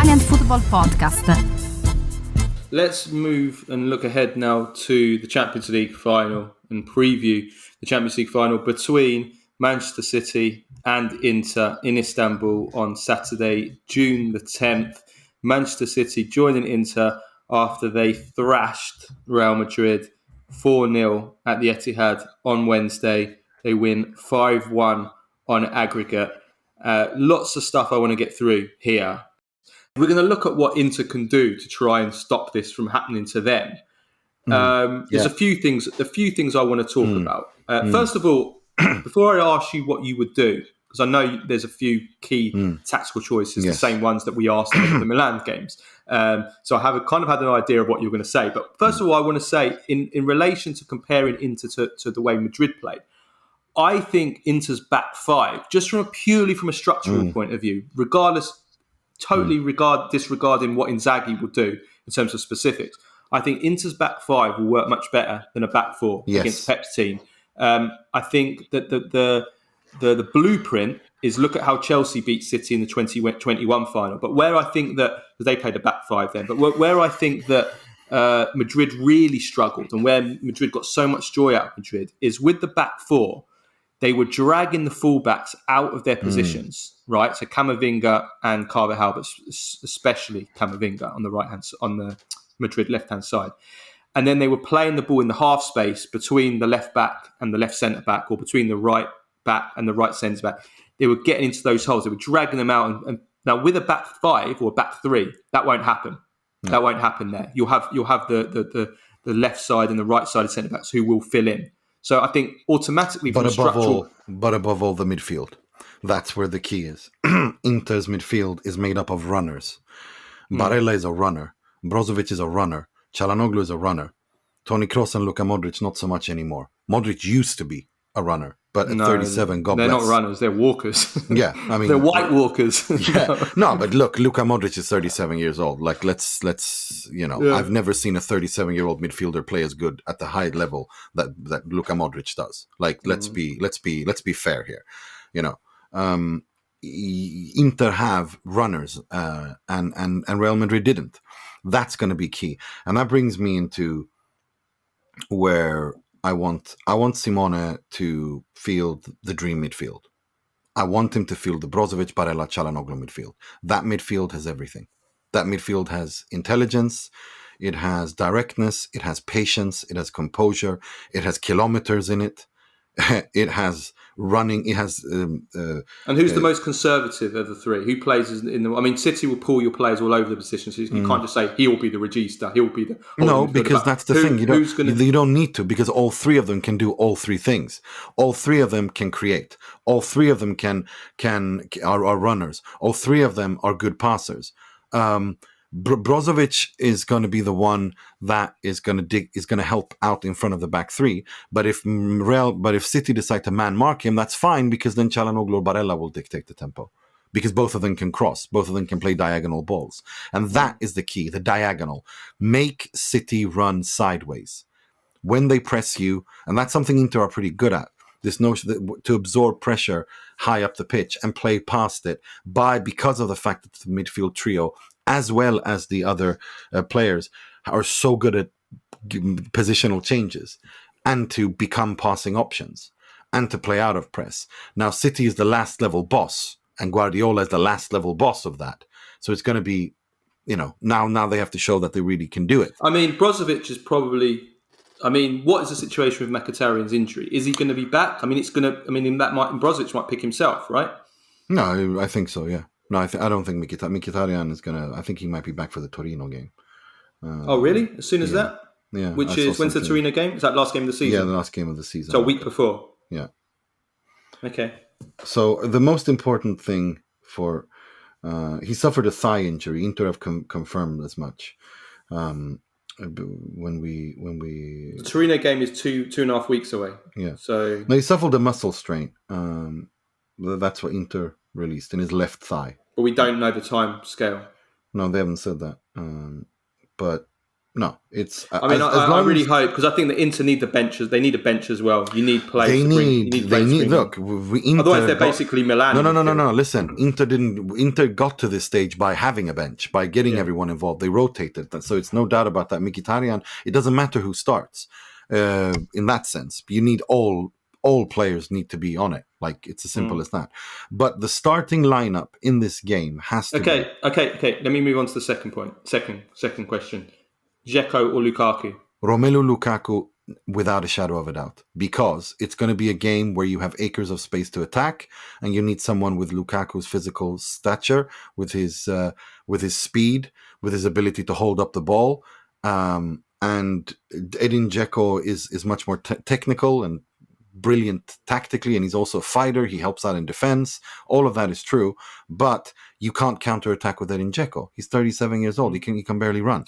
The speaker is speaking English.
Italian Football Podcast. Let's move and look ahead now to the Champions League final and preview the Champions League final between Manchester City and Inter in Istanbul on Saturday, June the 10th. Manchester City joining Inter after they thrashed Real Madrid 4-0 at the Etihad on Wednesday. They win 5-1 on aggregate. Lots of stuff I want to get through here. We're going to look at what Inter can do to try and stop this from happening to them. There's a few things I want to talk about. First of all, before I ask you what you would do, because I know there's a few key tactical choices, the same ones that we asked at the Milan games. So I have kind of had an idea of what you're going to say. But first of all, I want to say, in relation to comparing Inter to the way Madrid played, I think Inter's back five, just purely from a structural point of view, disregarding what Inzaghi will do in terms of specifics, I think Inter's back five will work much better than a back four against Pep's team. I think that the blueprint is look at how Chelsea beat City in the 2021 final. But where I think that they played a back five then, but where I think that Madrid really struggled and where Madrid got so much joy out of Madrid is with the back four. They were dragging the fullbacks out of their positions, right? So Camavinga and Carvajal, but especially Camavinga on the Madrid left-hand side. And then they were playing the ball in the half space between the left back and the left centre back, or between the right back and the right centre back. They were getting into those holes. They were dragging them out. And now with a back five or a back three, that won't happen. No. That won't happen there. You'll have the left side and the right side of centre backs who will fill in. So I think automatically, but above all, the midfield. That's where the key is. Inter's midfield is made up of runners. Barella is a runner. Brozovic is a runner. Calhanoglu is a runner. Toni Kroos and Luka Modric not so much anymore. Modric used to be a runner, but at 37, God bless. They're not runners; they're walkers. Yeah, I mean they're white walkers. Yeah, no, but look, Luka Modric is 37 years old. Like, let's I've never seen a 37-year-old midfielder play as good at the high level that Luka Modric does. Like, let's be fair here. Inter have runners, and Real Madrid didn't. That's going to be key, and that brings me into where I want Simone to field the dream midfield. I want him to field the Brozovic, Barella, Calhanoglu midfield. That midfield has everything. That midfield has intelligence, it has directness, it has patience, it has composure, it has kilometers in it. It has running. It has. And who's the most conservative of the three? Who plays in the? I mean, City will pull your players all over the position, so you can't just say he will be the regista. He will be the. No, because that's the thing. You don't need to, because all three of them can do all three things. All three of them can create. All three of them are runners. All three of them are good passers. Brozovic is going to be the one that is going to help out in front of the back three. But if City decide to man mark him, that's fine, because then Calhanoglu or Barella will dictate the tempo, because both of them can cross, both of them can play diagonal balls, and that is the key. The diagonal, make City run sideways when they press you, and that's something Inter are pretty good at. This notion that to absorb pressure high up the pitch and play past it because of the fact that the midfield trio, as well as the other players, are so good at positional changes and to become passing options and to play out of press. Now, City is the last level boss, and Guardiola is the last level boss of that. So it's going to be, now they have to show that they really can do it. I mean, Brozovic is probably. I mean, what is the situation with Mkhitaryan's injury? Is he going to be back? I mean, Brozovic might pick himself, right? No, I think so. Yeah. No, I don't think Mkhitaryan is going to. I think he might be back for the Torino game. Oh, really? As soon as that? Yeah. When's the Torino game? Is that last game of the season? Yeah, the last game of the season. So a week before? Yeah. Okay. So the most important thing for... he suffered a thigh injury. Inter have confirmed as much. When we the Torino game is 2.5 weeks away. Yeah. So he suffered a muscle strain. That's what Inter released in his left thigh. But we don't know the time scale. No, they haven't said that. But No, it's I mean, as I long really as hope, because I think the Inter need the benches. They need a bench as well. You need players to bring. You need players to bring look. Otherwise, they're basically Milan. No. Listen, Inter got to this stage by having a bench, by getting everyone involved. They rotated, so it's no doubt about that. Mkhitaryan, it doesn't matter who starts. In that sense, you need all players need to be on it. Like, it's as simple as that. But the starting lineup in this game has to be. Okay. Let me move on to the second point. Second question. Dzeko or Lukaku? Romelu Lukaku, without a shadow of a doubt, because it's going to be a game where you have acres of space to attack, and you need someone with Lukaku's physical stature, with his speed, with his ability to hold up the ball. And Edin Dzeko is much more technical and brilliant tactically, and he's also a fighter. He helps out in defense. All of that is true, but you can't counterattack with Edin Dzeko. He's 37 years old. He can barely run.